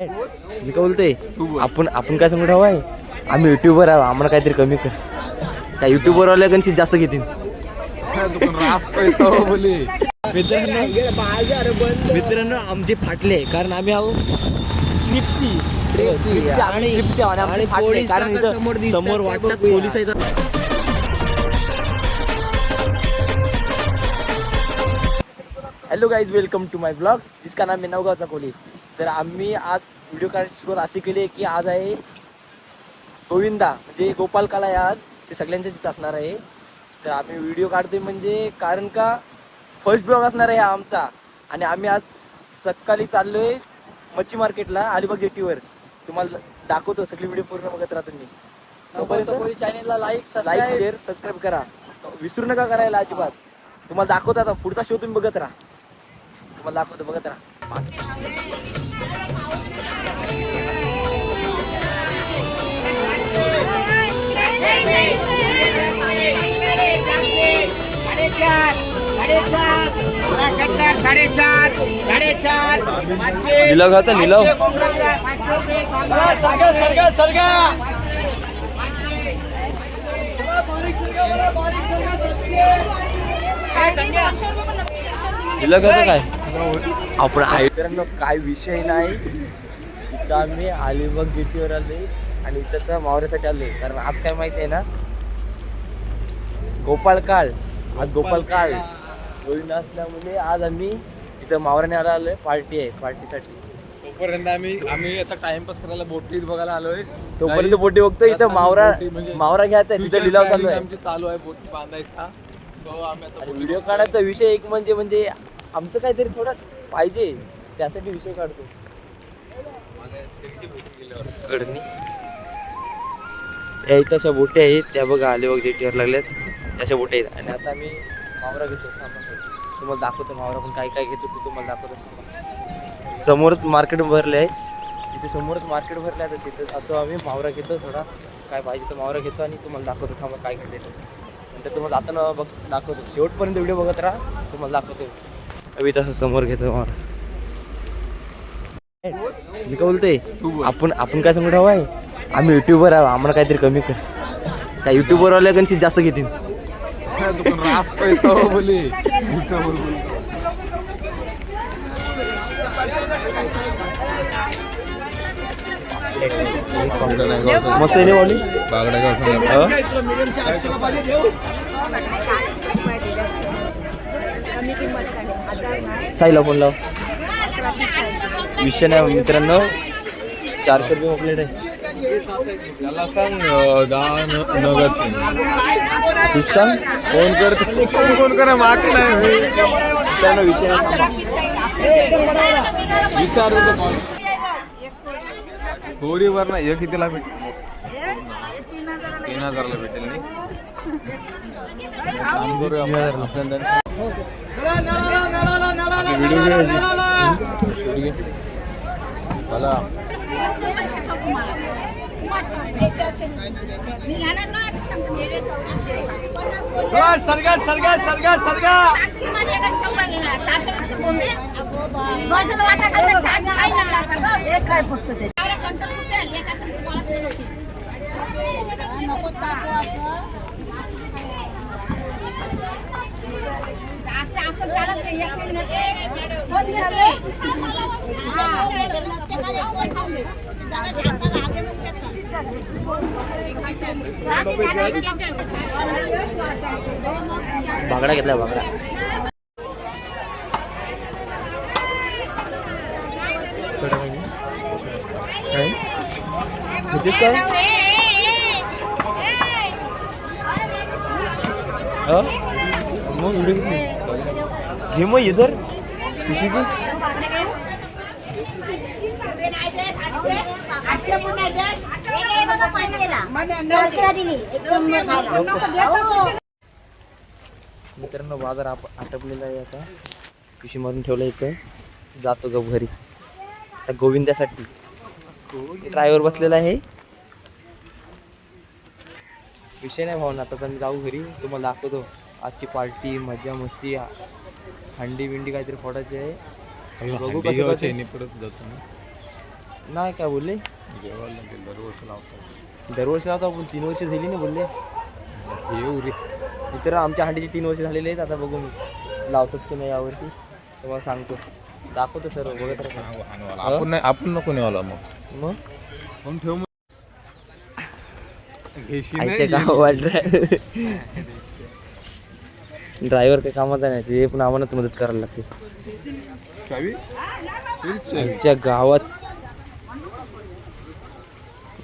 मी काय बोलतोय आपण काय सांगू ठाव आहे आम्ही युट्यूबर आहे आम्हाला काहीतरी कमी कर काय युट्यूबर वाले कशी जास्त घेतील मित्रांनो आमचे फाटले कारण आम्ही आहो समोर वाटतात पोलीस आहेत. Hello guys welcome to my blog जिसका नाम आहे नवगावचा कोली. तर आम्ही आज व्हिडिओ काढायची सुरुवात अशी केली आहे की आज आहे गोविंदा म्हणजे गोपाल काला आहे आज ते सगळ्यांच्या तिथं असणार आहे. तर आम्ही व्हिडिओ काढतोय म्हणजे कारण का फर्स्ट ब्लॉग असणार आहे आमचा आणि आम्ही आज सकाळी चाललोय मच्छी मार्केटला अलिबाग जेटीवर. तुम्हाला दाखवतो सगळी व्हिडिओ पूर्ण बघत राहा तुम्ही. चॅनलला लाईक शेअर सबस्क्राईब करा विसरू नका करायला अजिबात. तुम्हाला दाखवतो आता पुढचा शो तुम्ही बघत राहा. तुम्हाला दाखवतो बघत राहा. निलाव घाचा निलाव काय आपण मित्रांनो काय विषय नाही. इथं आम्ही अलिबाग जेटीवर आलोय आणि इथं तर मावऱ्यासाठी आलोय कारण आज काय माहिती आहे ना गोपाल काळ गोविंद असल्यामुळे आज आम्ही इथं मावऱ्याने आलोय पार्टी आहे पार्टीसाठी. तोपर्यंत आम्ही आता टाइमपास करायला बोटीत बघायला आलोय. तोपर्यंत बोटी बघतो इथं मावरा घ्यायचा तिथं लिलाव चालू आहे बोटी बांधायचा. व्हिडिओ काढायचा विषय एक म्हणजे आमचं काहीतरी थोडं पाहिजे त्यासाठी विषय काढतो. कडनी या इथं अशा बोटी आहेत त्या बघा अलिबाग जेटीवर लागल्यात त्याच्या बोटी आहेत. आणि आता आम्ही मावरा घेतो तुम्हाला दाखवतो मावरा पण काय काय घेतो ते तुम्हाला दाखवतो. समोरच मार्केट भरले आहे तिथे समोरच मार्केट भरले आहे तिथे जातो आम्ही मावरा घेतो थोडा काय पाहिजे तर मावरा घेतो आणि तुम्हाला दाखवतो थांबा काय घेतो नंतर तुम्हाला जाताना दाखवतो. शेवटपर्यंत व्हिडिओ बघत राहा तुम्हाला दाखवतो. अभि तसं समोर घेतो मावरा. मी काय बोलतोय आपण काय सांगू ठाव आहे आम्ही युट्यूबर आहे आम्हाला काहीतरी कमी कर काय युट्यूबर वाले कशी जास्त घेतील. मस्त आहे बोली साईला फोन लाव. विषय नाही मित्रांनो 400 रुपये प्लेट आहे. त्याला सांग 10 नगद तू सांग फोन करा मागे नाही त्यानं विषय विचार थोडीवर ना हे कितीला भेटेल 3000ला भेटेल नाही मला सरगा बागडा घेतला बागडा घेतेस काय मग घे मग इधर किसी की मित्रांनो बाजार आटपलेला आहे आता पिशी मारून ठेवलं इथं जातो ग घरी आता गोविंदासाठी. ड्रायव्हर बसलेला आहे विषय नाही भावना. आता मी जाऊ घरी तुम्हाला दाखवतो आजची पार्टी मजा मस्ती हंडी बिंडी काहीतरी फोडायची आहे. बघू कसं परत जातो ना नाही काय बोलले दरवर्षी लावतो. दरवर्षी लावतो आपण 3 वर्ष झाली ना बोलले. येऊ रे. मित्र आमच्या हंडीचे 3 वर्ष झालेले आहेत. आता बघू मी लावतात की नाही यावरती तुम्हाला सांगतो. दाखवतो सर्व बघत राहा. आपण नको नेवाला मग मग ठेव आईच्या गावात ड्रायव्हर काही कामाचा नाही ते पण आम्हालाच मदत करायला लागते. चावी आमच्या गावात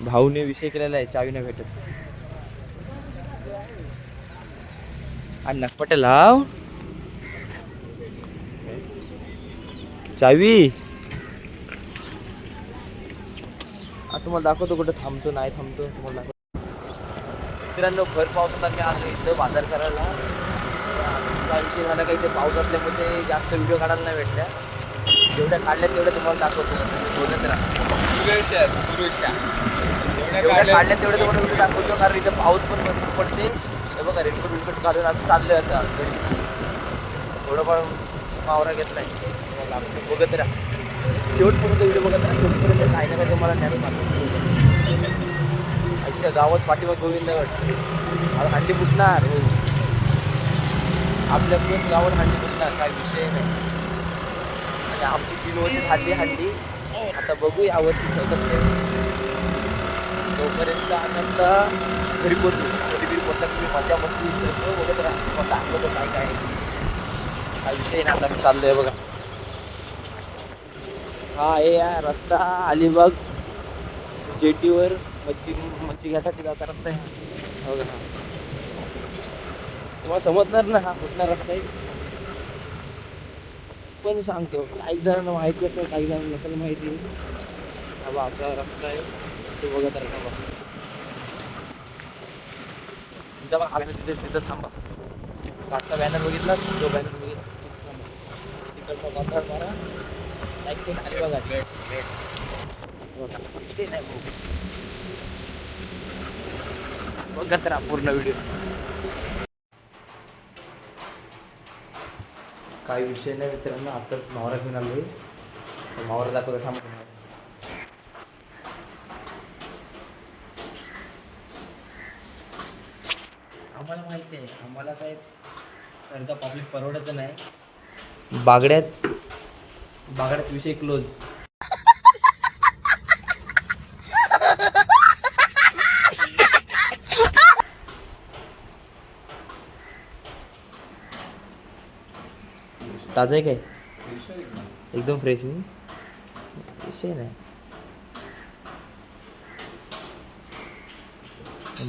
भाऊने विषय केलेला आहे चावी नाही भेटत. आणि नकपटे लाव चावी. तुम्हाला दाखवतो कुठं थांबतो नाही थांबतो तुम्हाला दाखवतो. मित्रांनो भर पावसात आम्ही आलो इथं बाजार करायला. काय विषय झाला काही ते पाऊस असल्यामुळे जास्त व्हिडिओ काढायला नाही भेटल्या. जेवढ्या काढल्या तेवढ्या तुम्हाला दाखवतो. बोलत राहा जेवढ्या काढल्या तेवढ्या तुम्हाला व्हिडिओ दाखवतो. कारण इथं पाऊस पण भरपूर पडते. हे बघा रेनकोट विनकोट घालून आम्ही चाललोय आता घरी. थोडं पण मावरा घेतलाय तुम्हाला बघत राहा. शेवटपर्यंत व्हिडिओ बघत राहा. शेवटपर्यंत काही ना काही तुम्हाला ज्ञान सांगतो. आजच्या गावात पाठीमाग गोविंद वाटतं आता हंडी फुटणार. हो आपल्या पण गावात हंडी फुटणार काय विषय नाही. आणि आमची 3 वर्ष झाली हंडी. आता बघू यावर्षी ठेवतात ते. तोपर्यंत आनंद घरी पोचतो. कधी पोचला तुम्ही मजा मस्ती सर्व बघत राहा. मग दाखवतो काय काय काय विषय नाही. आता मी चाललोय बघा. हा आहे या रस्ता अलिबाग जेटीवर मच्छी घ्यायसाठी जाता रस्ता आहे बघा. हा तुम्हाला समजणार ना हा कुठला रस्ता आहे पण सांगतो. काही जणांना माहिती असेल काही जणांना नसेल माहिती. हा बा असा रस्ता आहे तो बघत राहा बघा. तुमचा बघा तिथे तिथं थांबा. काठचा बॅनर बघितला तो बॅनर बघितला तिकडचा बाजार मारा. खाली बघा विषय नाही बघत राहा पूर्ण व्हिडिओ. काही विषय नाही मित्रांनो. आताच मावरा घेऊन आलोय. मावरा दाखवतो थांबा. आम्हाला माहिती आहे आम्हाला काय सरका पब्लिक परवडत नाही. बागड्यात विषय क्लोज. ताजा आहे काय एकदम फ्रेश नाही विषय नाही.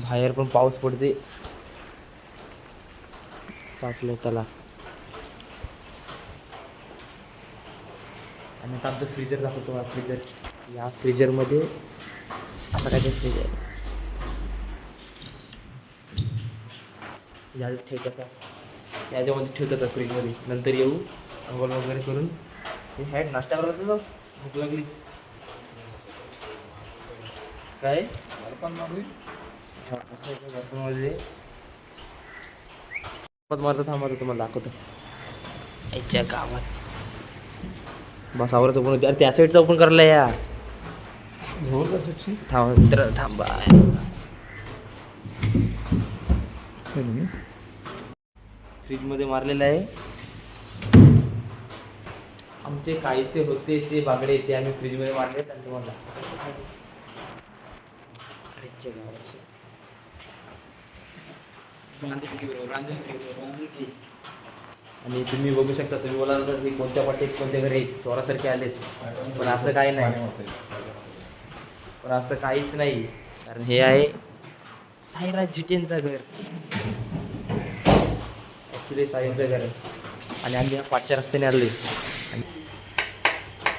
बाहेर पण पाऊस पडते साचलं त्याला. आणि आता आमचं फ्रीजर दाखवतो. हा फ्रीजर या फ्रीजरमध्ये असं काय ते फ्रीजर याच्यामध्ये ठेवतात फ्रीजमध्ये. नंतर येऊ अंघोळ वगैरे करून हे हॅड नाश्ता करत जाऊ. भूक लागली काय मारतो थांबतो तुम्हाला दाखवतो. याच्या गावात बस आवरच ओपन होते. अरे त्या साईडचा ओपन करायला या थांबा मित्र थांबा. फ्रीज मध्ये मारलेलं आहे. आमचे काहीसे होते ते बागडे ते आम्ही फ्रीज मध्ये मारले. आणि तुम्हाला आणि तुम्ही बघू शकता. तुम्ही बोलाल तर कोणत्या पाठी कोणत्या घरी चोरासारखे आलेत पण असं काही नाही. पण असं काहीच नाही कारण हे आहे साईराज जिटेंचं घर. ॲक्च्युली साईंचं घर आहे. आणि आम्ही ह्या पाठच्या रस्त्याने आलोय.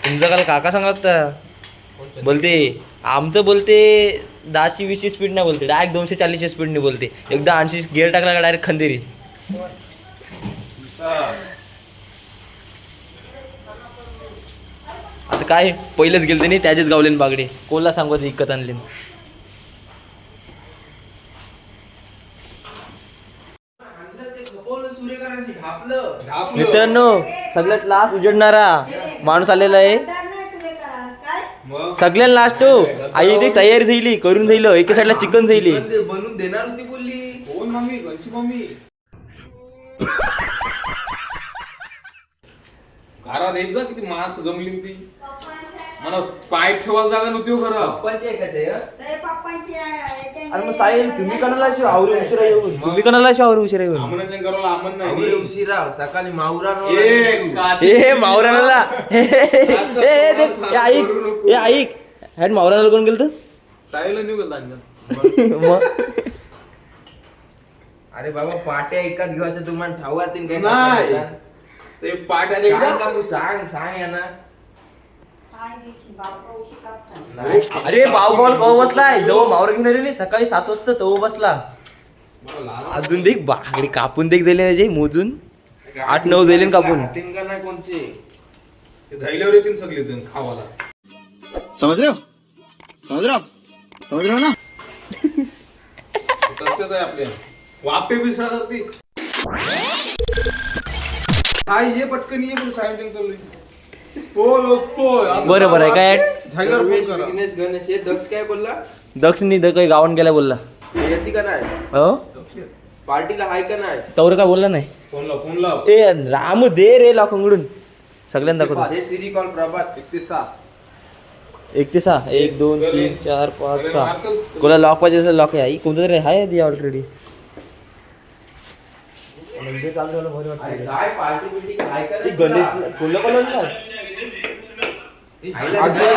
तुमचं काल काका सांगत बोलते आमचं बोलते 10ची 20ची स्पीड नाही बोलते डायरेक्ट 240ची स्पीडने बोलते. एकदा 80 गिअर टाकला का डायरेक्ट खंदेरी. आता काय पहिलेच गेलते नाही त्याचेच गावले बागडे. कोणला सांगत विकत आणले. मित्रांनो सगळ्यात लास्ट उजडणारा माणूस आलेला आहे. मग सगळ्यांना लास्ट हो आई ते तयारी झाली करून जाईल एका साईडला चिकन जाईल बनवून देणार होती बोलली. कोण मम्मी घरची मम्मी घरात एक जा किती माणसं जमली ती मला पाय ठेवायला जागा नव्हती हो खरं. पप्पांची आहे का ते हं? अरे मग साहिल तुम्ही कोणाला आवरू उशिरा येऊन तुम्ही कोणाला आवरू उशिरा येऊन आमन करायला आमन आवरे नाही उशिरा सकाळी मावरा ए मावराला ऐक हॅड मावराला कोण गेलं साईला निघ लागलं मग अरे बाबा पाट्या एकाच घेवायच्या तुम्हाला ठाऊ आतील काय नाही. कसं ते पाट्या सांग का तू सांग या ना. नाही. अरे भाऊ कवा बसलाय जवळ मावर घेऊन आले सकाळी 7 वाजता तो बसला अजून देख बागडी कापून देख दिले नाही मोजून 8-9 दिले कापून हातीन का नाही कोणचे झाल्यावर येतील सगळे जण खावाला समझ रहे हो ना तसंच आहे आपल्या वापे बिसरा करते हाय ये पटकन ये पण सायंटिंग चाललोय बोल होतोय बरोबर आहे काय झाल्यावर फोन सर्वेश करा विघ्नेश गणेश हे दक्ष काय बोलला दक्षिणी काही गावान गेला बोलला येते का नाही हो पार्टीला हाय का नाही तवर काय बोलला नाही फोन लाव ए रामू दे रे लॉकंगडून सगळ्यांना दाखवतो हे सिरी कॉल प्रभात 31 1 ते 6 1 2 3 4 5 6 कोणा लॉक पाहिजे असेल लॉक आहे कोणतं तरी आहे ती ऑलरेडी अरे काय पार्टी बिटी हाय का नाही गणेश तुला? कोणला बोलवलं खायला आज काय?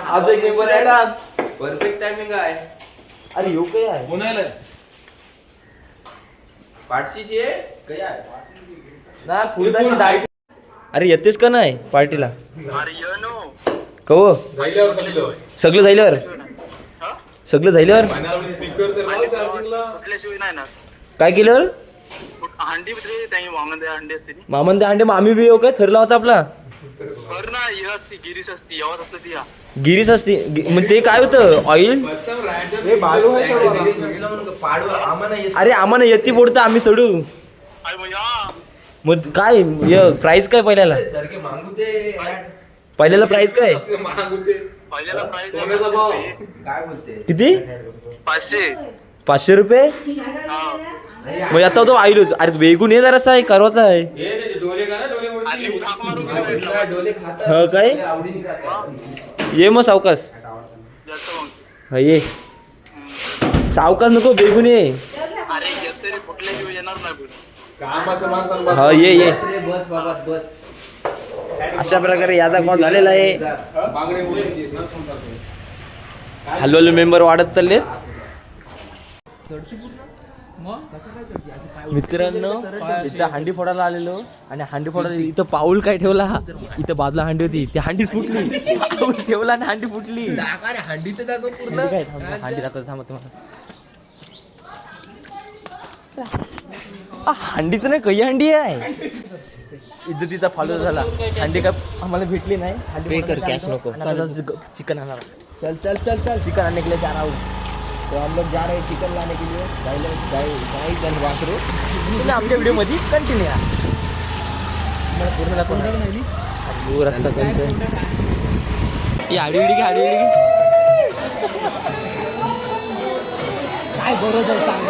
आज एक पेपर आहे परफेक्ट टायमिंग आहे अरे यो काय आहे कोणाला पाठशीची आहे काय आहे ना फुलदाची दाढी अरे येतेस का नाही पार्टीला कहो झाल्यावर सगळं सगळं झाल्यावर सगळं झाल्यावर फायनल स्पीकर तर लाव चार्जिंगला काय केल्यावर हंडी भितरे त्यांनी वांगण द्या हंडी असते ती मामन ते अंडे मामी बी येऊ काय ठरला होता आपला कर ना ही असती गिरीश असती यावत असतं ती हा गिरीस असते मग ते काय होतं ऑइल पाडवा आम्हाला येत अरे आम्हाला येते पोडतं आम्ही चढू अरे मग या मग काय प्राइस काय पहिल्याला सारखे मागू ते पहिल्याला प्राइस काय महाग होते पहिल्याला प्राइस सोन्याचा भाव. काय बोलते किती 500 500 रुपये हा मग आता तो ऑइल अरे वेगून ये जरासा आहे करवाचा आहे डोले करा डोले आणि उडती. थाक मारून गेला डोले खातात हो काय? आवडीने खातात ये मग सावकाश जास्त मग हा ये सावकाश नको बेगून ये अरे येत तरी कुठल्या दिवस येणार नाही बोल कामाच्या माणसाला हा ये बस रे, बस बाबा बस अशा प्रकारे याचा कॉल झालेला आहे बांगडे उडती आहेत ना तुमचा. हळूहळू मेंबर वाढत चालले मित्रांनो इथं हांडी फोडायला आलेलो आणि हांडी फोडायला इथं पाऊल काय ठेवला इथं बाजूला हांडी होती ती हांडी फुटली पाऊल ठेवला आणि हांडी फुटली हांडी तर दाखव पूर्ण काय हांडी दाखवत थांबा तुम्हाला हांडीच नाही कही हांडी आहे इज्जतीचा फालू झाला हांडी काय आम्हाला भेटली नाही हांडी कॅश नको चिकन आणणार चल चल चल चल चिकन आने के लिए जा रहा हूँ तो हम लोग जा रहे हैं चिकन लाने के लिए जाईल वासरू तुम्ही आमच्या व्हिडिओमध्ये कंटिन्यू या मला पूर्ण दाखवून टाक नाही दूर रस्ता त्यांचं ही आडी विडी आडी विडी काय बरोबर सांग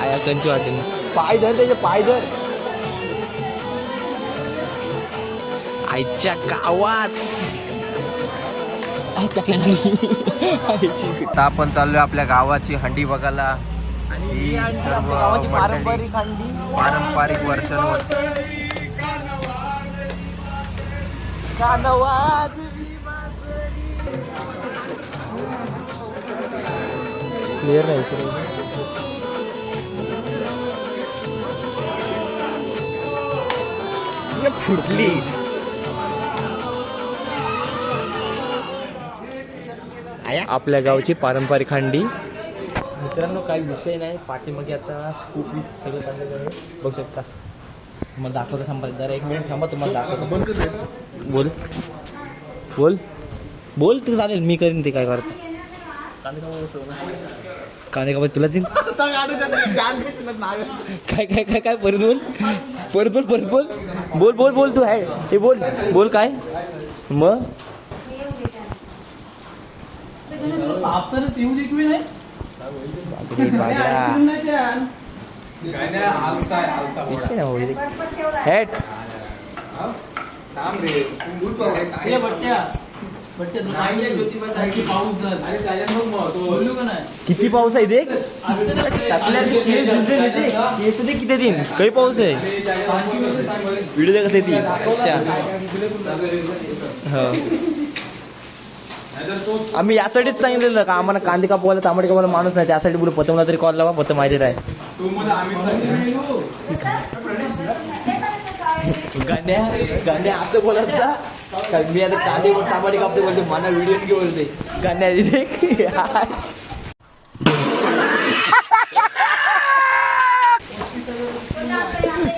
आया कंची वाटेल पाय धर त्याचे पाय धर आईच्या गावात आता आपण चाललोय आपल्या गावाची हंडी बघायला ही सर्व मंडळी पारंपरिक हंडी पारंपरिक वर्षांवर क्लिअर नाही सर फुटली आपल्या गावची पारंपरिक हंडी मित्रांनो काही विषय नाही पाठीमागे आता खूप सगळं चाललेलं आहे बघू शकता तुम्हाला दाखवतो थांबा जरा 1 मिनिट थांबा तुम्हाला दाखवतो बोल बोल बोल तू चालेल मी करीन ते काय करतो कांदे कापायला तुला देईन काय काय काय काय परत बोल परत बोल परत बोल बोल बोल बोल तू आहे हे बोल बोल काय मग हेट किती पाऊस आहे देख किती दिन काही पाऊस आहे व्हिडिओ दे कसे ती आम्ही यासाठीच सांगितलेलं का आम्हाला कांदे कापवायला तांबडे कापवायला माणूस नाही त्यासाठी बोलू पतंगला तरी कॉल लावा पतंग माहिती आहे गाण्या असं बोलत ना मी आता कांदे तांबडे कापते बोलते मला व्हिडिओ की बोलते गाण्या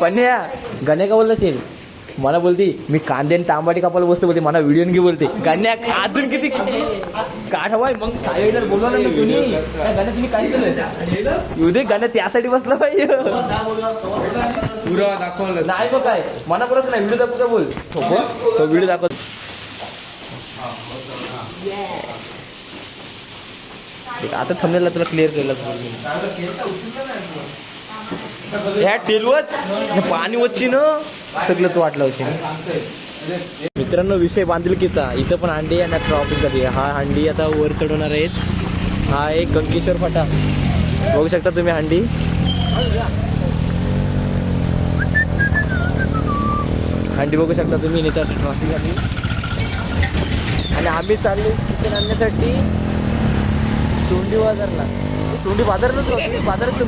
पन्या गाण्या का बोलला असेल मला बोलते मी कांदे आणि तांबाटी कापायला बसते बोलते मला व्हिडिओ घे बोलते गाण्या अजून किती काठ हवाय मग साईडला बोलवा ना तुम्ही त्या गाण्यात तुम्ही काय केलं येऊ दे गाण्यात त्यासाठी बसलं पाहिजे पुरा दाखवलं नाही बघ काय मना परत नाही व्हिडिओ दाखवता बोल तो व्हिडिओ दाखव आता थंबनेलला तुला क्लिअर केलं ह्या टेलवत पाणी वच्ची न सगळं तो वाटलं होती मित्रांनो विषय बांधिलकीचा इथं पण हांडी आणि ट्रॉफिक झाली हा हांडी आता वर चढवणार आहेत हा एक कंकेश्वर फाटा बघू शकता तुम्ही हांडी हांडी बघू शकता तुम्ही इथं ट्रॉफिक झाली आणि आम्ही चाललो चिकन आणण्यासाठी चोंडी बाजारला चोंडी बाजारलाच बाजारात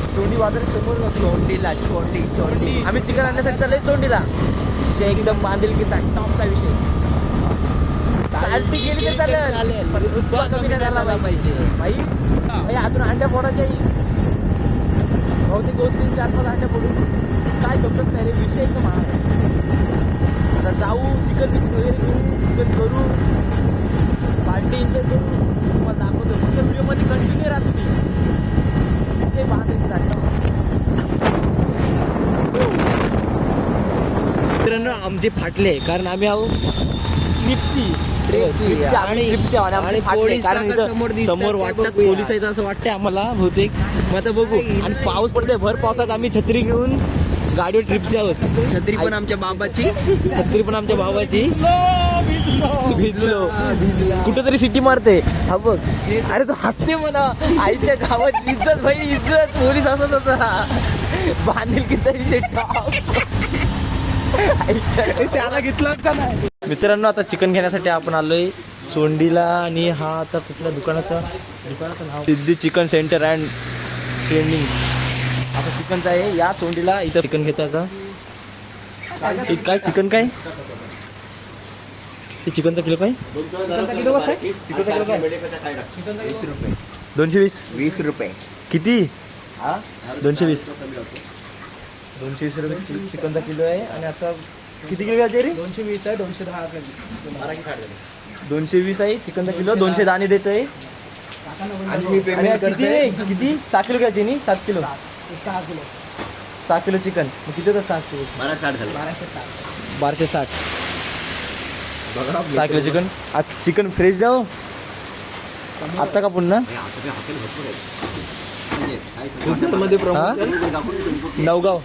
चोंडी बाजार समोर चोंडीला चोंडी चोंडी आम्ही चिकन आणण्यासाठी चाललोय चोंडीला विषय एकदम बांधील की टॉपचा विषय चालती गेली तर चालेल पण रुपया कमी नाही झाला पाहिजे भाई अजून अंड्या फोडायच्या बहुतेक 2-3-4-5 अंड्या फोडून काय समजत नाही रे विषय एकदम महाग आता जाऊ चिकन वगैरे घेऊ चिकन करू पार्टी एन्जॉय करू तुम्हाला दाखवतो फक्त व्हिडिओमध्ये कंटिन्यू राहा तुम्ही विषय मित्रांनो आमचे फाटले कारण आम्ही आहो समोर वाटतात पोलीस आहेत असं वाटतंय आम्हाला बहुतेक मग आता बघू आणि पाऊस पडतोय भर पावसात आम्ही छत्री घेऊन गाडीवर ट्रिपचे आहोत छत्री पण आमच्या बाबाची भिजलो कुठेतरी सिटी मारते हा बघ अरे तू हसते म्हणा आईच्या गावात इज्जत भाई इज्जत पोलीस असत होता बांधील की तरी त्याला घेतलाच का नाही मित्रांनो आता चिकन घेण्यासाठी आपण आलोय सोंडीला आणि हा आता कुठल्या दुकानाचं नाव सिद्धी चिकन सेंटर अँड ट्रेनिंग आता चिकनचा आहे या सोंडीला इथं चिकन घेतो आता काय चिकन काय ते चिकनचा किलो काय 220 रुपये किती 220 रुपये चिकनचा किलो आहे आणि आता किती किलो घ्यायचे रे 220 आहे 210 220 आहे चिकनचा किलो 210 आणि देतोय आणि मी पेमेंट करते किती 6 किलो घ्यायचे नी 7 किलो 6 किलो चिकन किती होतं 7 kilo 1260 6 kilo chicken chicken fresh द्याव आता का पुन्हा नवगाव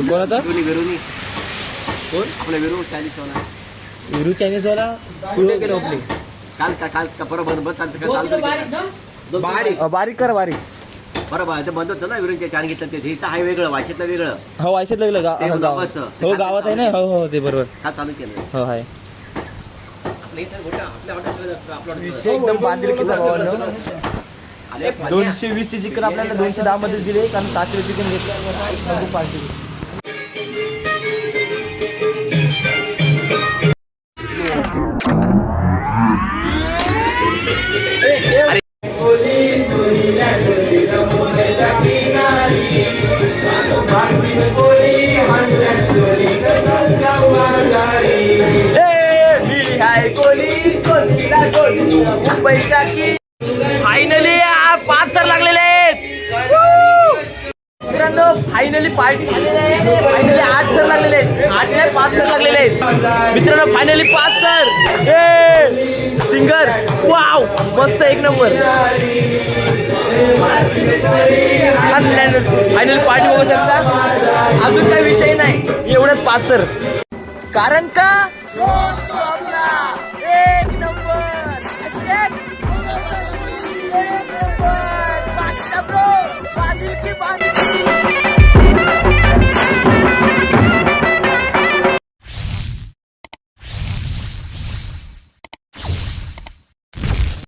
कोणाचा विरू चायनीज वाला बारीक कर बारीक बरोबर बंद होतं ना विरून छान घेतलं ते आहे वेगळं वाशीतलं वेगळं हो वायशात लागलं हो गावात आहे ना हो हो ते बरोबर हा चालू केलं हो आहे एकदम बांधिलकीचा भावांनो 220 चे चिकन आपल्याला 210 मध्ये दिले कारण 7 किलो चिकन घेतलं कोली बैशाखी फायनली 5 तर लागलेले आहेत मित्रांनो. फायनली पार्टी झालेली आहे. फायनली 8 तर लागलेले आहेत. 8 नाही 5 तर लागलेले आहेत मित्रांनो. फायनली 5 तर सिंगर. वाव मस्त एक नंबर. फायनली पार्टी बघू शकता. अजून काही विषय नाही एवढंच 5 तर. कारण का